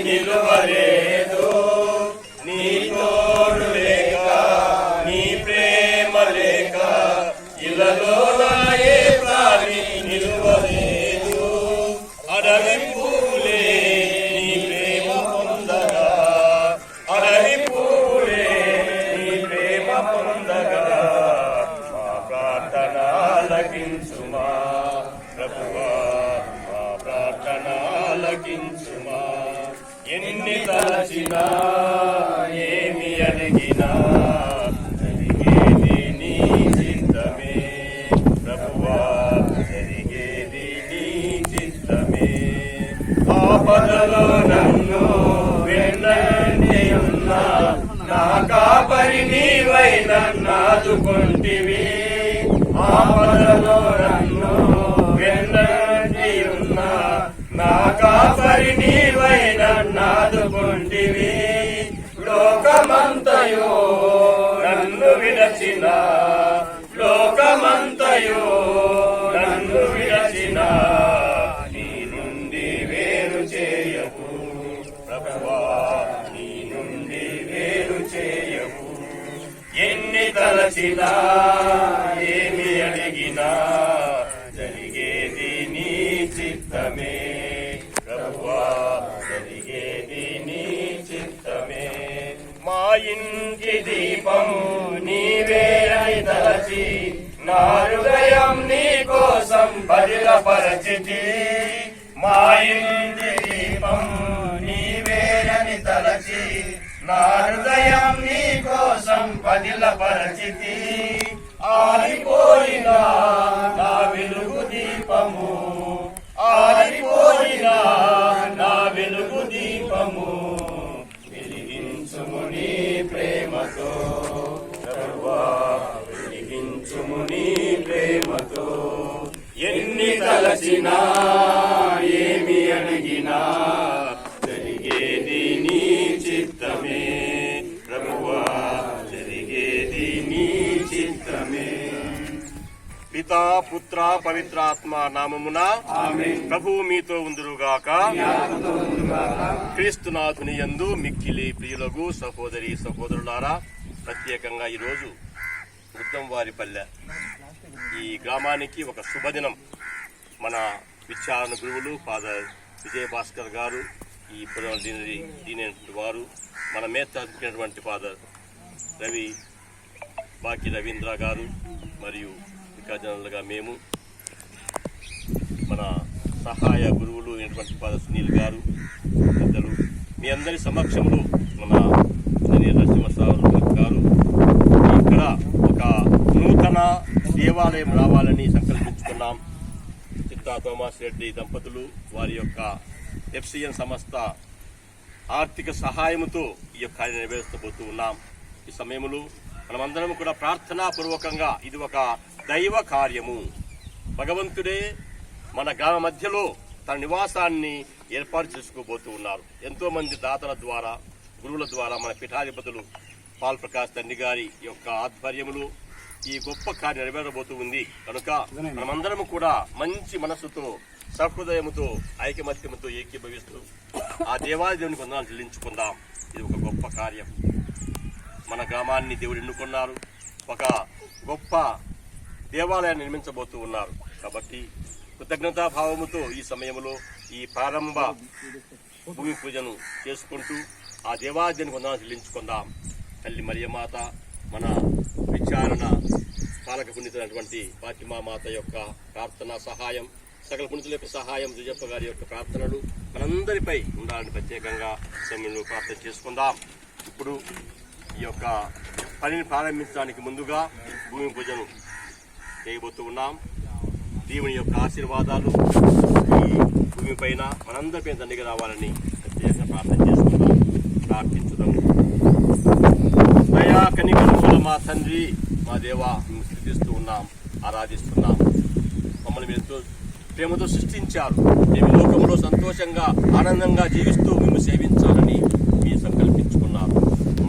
నిలువలేదు నీ తోడు లేక నీ ప్రేమ లేక ఇలలో ఏ ప్రాణి నిలువలేదు అడవి పూలే నీ ప్రేమ పొందగా అడవి పూలే నీ ప్రేమ పొందగా మా ప్రార్థన ఆలకించుమా ప్రభువా మా ప్రార్థన ఆలకించుమా ఎన్ని తలచినా ఏమి అడిగినా జరిగేది నీ చిత్తమే ప్రభువా జరిగేది నీ చిత్తమే ఆపదలో నన్ను వెన్నంటి ఉన్నా నా కాపరి నీవై నన్నాదుకొంటివి ఆపదలో నన్ను వెన్నంటి ఉన్నా నా కాపరి నీవై నన్నాదుకొంటివి లోకమంతయో నన్ను విడచిన లోకమంతయో నన్ను విడచిన నీ నుండి వేరు చేయకు ప్రభువా నీ నుండి వేరు చేయకు ఎన్ని తలచినా ఏమి అడిగినా జరిగేది నీ చిత్తమే ప్రభువా జరిగేది నీ చిత్తమే మా ఇంటి దీపము నీవే అని తలచి నా హృదయం నీ కోసం బదిలపరచితి మా ఇంటి దీపము నీవే అని తలచి నా హృదయం నీ కోసం బదిలపరచితి ఆరిపోయిన నా వెలుగు దీపము ఆరిపోయిన నా వెలుగు దీపము వెలిగించుము నీ ప్రేమతో ప్రభువా వెలిగించుము నీ ప్రేమతో ఎన్ని తలచినా ఏమి అడిగినా జరిగేది నీ చిత్తమే ప్రభువా జరిగేది నీ చిత్తమే పితా పుత్ర పవిత్రాత్మ నామమున ప్రభువు మీతో ఉందురుగాక క్రీస్తునాథుని యందు మిక్కిలి ప్రియులకు సహోదరి సహోదరులారా ప్రత్యేకంగా ఈరోజు వృద్దంవారిపల్లె ఈ గ్రామానికి ఒక శుభదినం. మన విచారణ గురువులు ఫాదర్ విజయభాస్కర్ గారు ఈ దీనైనటువంటి వారు మన మేత్తాటువంటి ఫాదర్ బాకి రవీంద్ర గారు మరియు వికాజనలుగా మేము మన సహాయ గురువులు అయినటువంటి ఫాదర్ సునీల్ గారు పెద్దలు మీ అందరి సమక్షంలో మన నరసింహరావు గారు ఇక్కడ ఒక నూతన దేవాలయం రావాలని సంకల్పించుకున్నాం. చిత్తా థోమస్ రెడ్డి దంపతులు వారి యొక్క FCN సంస్థ ఆర్థిక సహాయంతో ఈ యొక్క కార్యం నెరవేర్చబోతూ ఉన్నాం. ఈ సమయంలో మనమందరం కూడా ప్రార్థనాపూర్వకంగా ఇది ఒక దైవ కార్యము, భగవంతుడే మన గ్రామ మధ్యలో తన నివాసాన్ని ఏర్పాటు చేసుకోబోతూ ఉన్నారు. ఎంతో మంది దాతల ద్వారా గురువుల ద్వారా మన పీఠాధిపతులు పాల్ ప్రకాష్ తండ్రి గారి యొక్క ఆధ్వర్యములు ఈ గొప్ప కార్యం నెరవేరబోతూ ఉంది. కనుక మనమందరం కూడా మంచి మనస్సుతో సహృదయముతో ఐకమత్యముతో ఏకీభవిస్తూ ఆ దేవాలయాన్ని వందనాలు చెల్లించుకుందాం. ఇది ఒక గొప్ప కార్యం. మన గ్రామాన్ని దేవుడు ఎన్నుకున్నారు, ఒక గొప్ప దేవాలయాన్ని నిర్మించబోతూ ఉన్నారు. కాబట్టి కృతజ్ఞతాభావముతో ఈ సమయంలో ఈ ప్రారంభ భూమి పూజను చేసుకుంటూ ఆ దేవాలయాన్ని వందనాలు చెల్లించుకుందాం. తల్లి మరియమాత, మన విచారణ పాలక పుణ్యమైనటువంటి ఫాతిమా మాత యొక్క ప్రార్థన సహాయం, సకల పుణ్యుల యొక్క సహాయం, జుజప్ప గారి యొక్క ప్రార్థనలు మనందరిపై ఉండాలని ప్రత్యేకంగా సమయంలో ప్రార్థన చేసుకుందాం. ఇప్పుడు ఈ యొక్క పనిని ప్రారంభించడానికి ముందుగా భూమి పూజను చేయబోతూ ఉన్నాం. దేవుని యొక్క ఆశీర్వాదాలు ఈ భూమి పైన మనందరిపై దండిగా రావాలని ప్రత్యేకంగా ప్రార్థన చేసుకుందాం. ప్రార్థించుదాం. దయా కనికరముల మా తండ్రి, మా దేవా, మేము స్తుతిస్తూ ఉన్నాం, ఆరాధిస్తున్నాం. మమ్మల్ని మీరు ఎంతో ప్రేమతో సృష్టించారు. మేము లోకంలో సంతోషంగా ఆనందంగా జీవిస్తూ మేము సేవించాలని మీరు సంకల్పించుకున్నారు.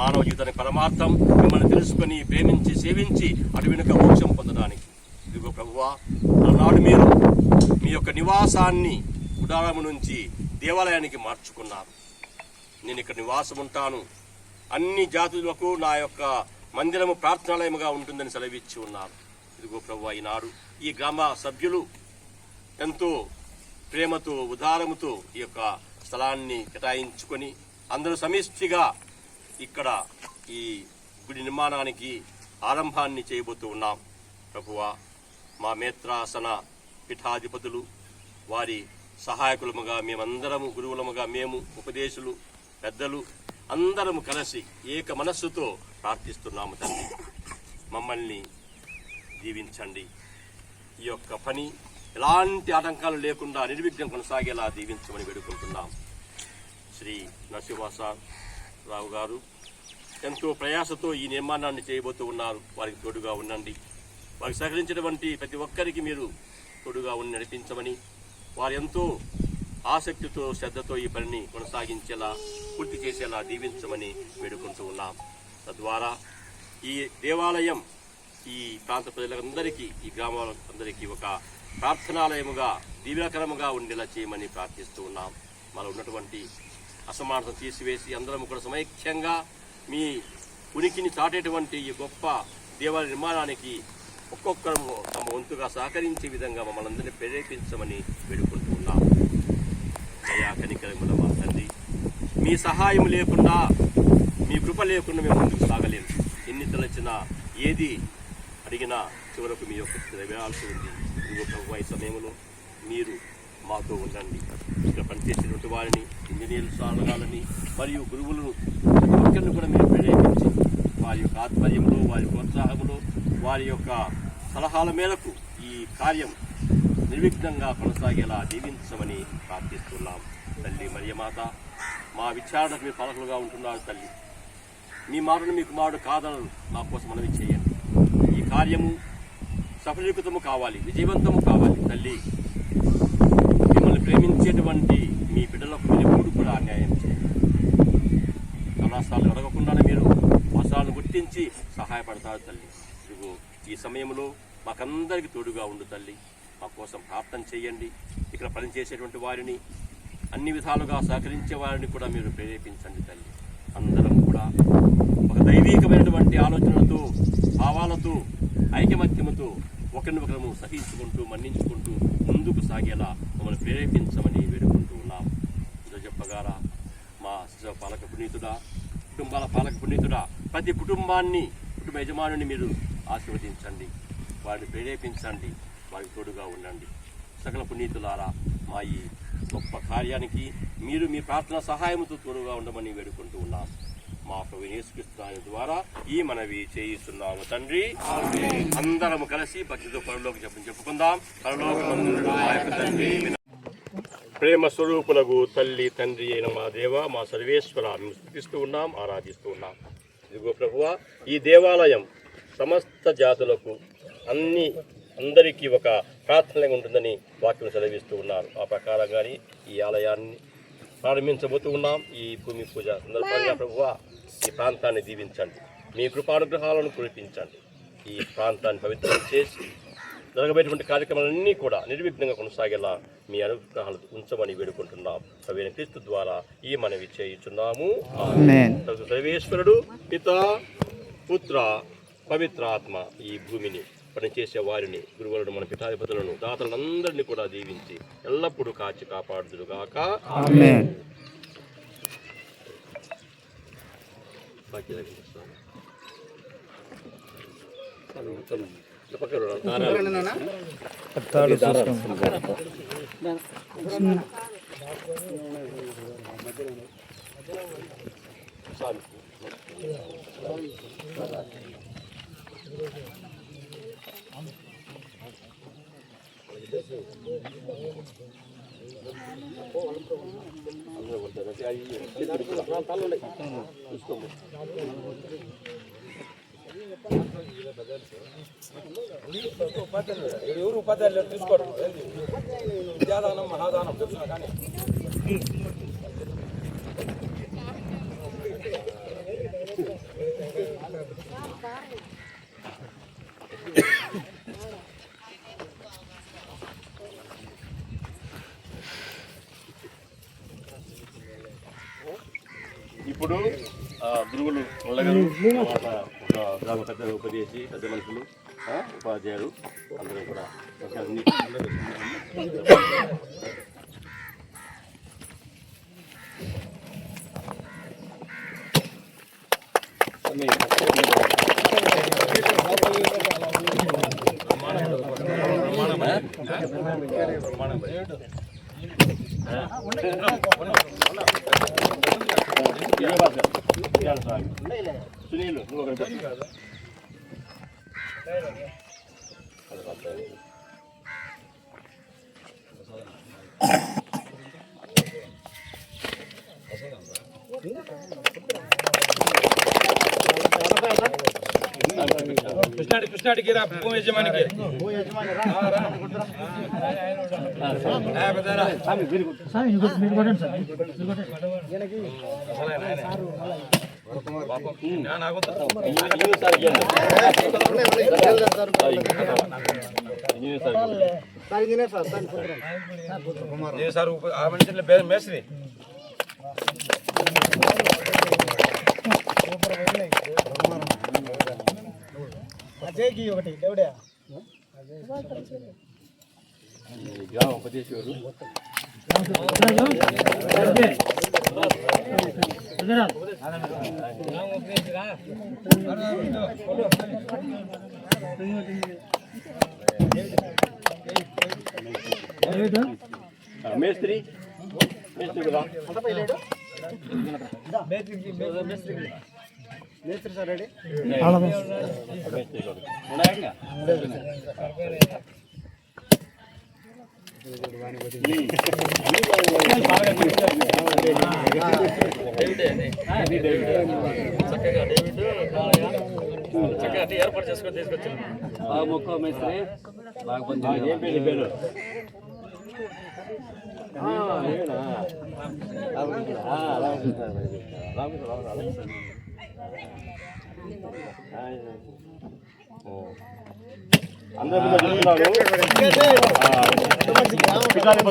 మానవ జీవితానికి పరమార్థం మిమ్మల్ని తెలుసుకుని ప్రేమించి సేవించి అటు వెనుక మోక్షం పొందడానికి. ఇదిగో ప్రభువా, ఆనాడు మీరు మీ యొక్క నివాసాన్ని గుడారము నుంచి దేవాలయానికి మార్చుకున్నారు. నేను ఇక్కడ నివాసం ఉంటాను, అన్ని జాతులకు నా యొక్క మందిరము ప్రార్థనాలయముగా ఉంటుందని సెలవిచ్చి ఉన్నారు. ఇదిగో ప్రభువా, ఈనాడు ఈ గ్రామ సభ్యులు ఎంతో ప్రేమతో ఉదారముతో ఈ యొక్క స్థలాన్ని కేటాయించుకొని అందరూ సమిష్టిగా ఇక్కడ ఈ గుడి నిర్మాణానికి ఆరంభాన్ని చేయబోతూ ఉన్నాం. ప్రభువా, మా మేత్రాసన పీఠాధిపతులు, వారి సహాయకులముగా మేమందరము, గురువులముగా మేము, ఉపదేశులు, పెద్దలు అందరము కలిసి ఏక మనస్సుతో ప్రార్థిస్తున్నాము. తండ్రి, మమ్మల్ని దీవించండి. ఈ యొక్క పని ఎలాంటి ఆటంకాలు లేకుండా నిర్విఘ్నం కొనసాగేలా దీవించమని వేడుకుంటున్నాం. శ్రీ నరసింహరావు గారు ఎంతో ప్రయాసతో ఈ నిర్మాణాన్ని చేయబోతూ ఉన్నారు. వారికి తోడుగా ఉండండి. వారికి సహకరించినటువంటి ప్రతి ఒక్కరికి మీరు తోడుగా ఉండి నడిపించమని, వారు ఎంతో ఆసక్తితో శ్రద్ధతో ఈ పనిని కొనసాగించేలా, పూర్తి చేసేలా దీవించమని వేడుకుంటూ ఉన్నాం. తద్వారా ఈ దేవాలయం ఈ ప్రాంత ప్రజలందరికీ, ఈ గ్రామాలందరికీ ఒక ప్రార్థనాలయముగా, దీవెనకరముగా ఉండేలా చేయమని ప్రార్థిస్తూ ఉన్నాం. మనలో ఉన్నటువంటి అసమానతను తీసివేసి అందరం కూడా సమైక్యంగా మీ ఉనికిని చాటేటువంటి ఈ గొప్ప దేవాలయ నిర్మాణానికి ఒక్కొక్కరు తమ వంతుగా సహకరించే విధంగా మమ్మల్ని అందరినీ ప్రేరేపించమని వేడుకుంటూ ఉన్నాం. దయా కనికరముల మా తండ్రి, మీ సహాయం లేకుండా, మీ కృప లేకుండా మేము ముందుకు సాగలేము. ఎన్ని తలచినా, ఏది అడిగినా చివరకు మీ యొక్క నెరవేరాల్సి ఉంది. ఇదిగో ప్రభువా, ఈ సమయంలో మీరు మాతో ఉండండి. ఇక్కడ పనిచేసినటువంటి వారిని, ఇంజనీర్లు, సాధనాలని మరియు గురువులను ప్రతి ఒక్కరిని కూడా మీరు ప్రేరేపించి వారి యొక్క ఆధ్వర్యంలో, వారి ప్రోత్సాహంలో, వారి యొక్క సలహాల మేరకు ఈ కార్యం నిర్విఘ్నంగా కొనసాగేలా దీవించమని ప్రార్థిస్తున్నాం. తల్లి మరియమాత, మా విచారణకు మీరు పాలకులుగా ఉంటున్నారు. తల్లి, మీ మాటను మీ కుమారుడు కాదనను మా కోసం మనవి చేయండి. ఈ కార్యము సఫలీకృతము కావాలి, విజయవంతము కావాలి. తల్లి, మిమ్మల్ని ప్రేమించేటువంటి మీ బిడ్డలకు మీరు ఎప్పుడు కూడా అన్యాయం చేయండి. కళాశాలను అడగకుండానే మీరు అవసరాలను గుర్తించి సహాయపడతారు. తల్లి, ఇదిగో ఈ సమయంలో మాకందరికి తోడుగా ఉండు. తల్లి, మా కోసం ప్రార్థన చేయండి. ఇక్కడ పనిచేసేటువంటి వారిని, అన్ని విధాలుగా సహకరించే వారిని కూడా మీరు ప్రేరేపించండి. తల్లి, అందరం కూడా ఒక దైవీకమైనటువంటి ఆలోచనలతో, భావాలతో, ఐకమత్యముతో ఒకరినొకరము సహించుకుంటూ, మన్నించుకుంటూ ముందుకు సాగేలా మమ్మల్ని ప్రేరేపించమని వేడుకుంటూ ఉన్నాం. ఇదో చెప్పగారా, మా శిశువ పాలక పునీతుడా, కుటుంబాల పాలక పునీతుడా, ప్రతి కుటుంబాన్ని, కుటుంబ యజమానుని మీరు ఆశీర్వదించండి, వారిని ప్రేరేపించండి, వారికి తోడుగా ఉండండి. సకల పునీతులారా, మా ఈ గొప్ప కార్యానికి మీరు మీ ప్రార్థన సహాయంతో తోడుగా ఉండమని వేడుకుంటూ ఉన్నాం. మా ప్రభు యేసుక్రీస్తు ద్వారా ఈ మనవి చేయిస్తున్నాము తండ్రి. అందరము కలిసి భక్తితో పరలోక చెప్పుకుందాం. తండ్రి, ప్రేమ స్వరూపులకు తల్లి, తండ్రి అయిన మా దేవ, మా సర్వేశ్వర, మేము స్తుతిస్తూ ఉన్నాం, ఆరాధిస్తూ ఉన్నాం. ఇదిగో ప్రభువా, ఈ దేవాలయం సమస్త జాతులకు, అందరికీ ఒక ప్రార్థనగా ఉంటుందని వాక్యం సెలవిస్తూ ఉన్నారు. ఆ ప్రకారంగానే ఈ ఆలయాన్ని ప్రారంభించబోతూ ఉన్నాం. ఈ భూమి పూజ సందర్భంగా ప్రభువా, ఈ ప్రాంతాన్ని దీవించండి, మీ కృపానుగ్రహాలను కురిపించండి. ఈ ప్రాంతాన్ని పవిత్రం చేసి జరగబోయేటువంటి కార్యక్రమాలన్నీ కూడా నిర్విఘ్నంగా కొనసాగేలా మీ అనుగ్రహాలు ఉంచమని వేడుకుంటున్నాం. ప్రవీణ క్రీస్తు ద్వారా ఈ మనవి చేయుచున్నాము. సర్వేశ్వరుడు, పిత, పుత్ర, పవిత్రాత్మ ఈ భూమిని, పనిచేసే వారిని, గురువులను, మన పీఠాధిపతులను, దాతలందరినీ కూడా దీవించి ఎల్లప్పుడూ కాచి కాపాడుదురుగాక. ఎవరు ఉపాధ్యాయులు తీసుకోవడం విద్యాదానం, మహాదానం చెప్తున్నా కానీ ఇప్పుడు గురువులు నల్లగారు తర్వాత ఒక గ్రామ పెద్ద ఉపదేశి పెద్ద మనుషులు ఉపాధ్యాయులు అందరూ కూడా సునీల్ నువ్వు ఒకటి కృష్ణాడి గిరా భూ యజమానికి సార్ ఆ మనిషి పేరు మేస్త్రి అజయ్కి ఒకటి దేవుడే ఉపదేశివారు మేస్త్రి మేస్త్రి కదా మేస్త్రి సార్ రెడీ ఏర్పాటు చేసుకొని తీసుకొచ్చాను మొక్క మేస్త్రి ఏం పేరు పేరు అందరూ చెప్తున్నాను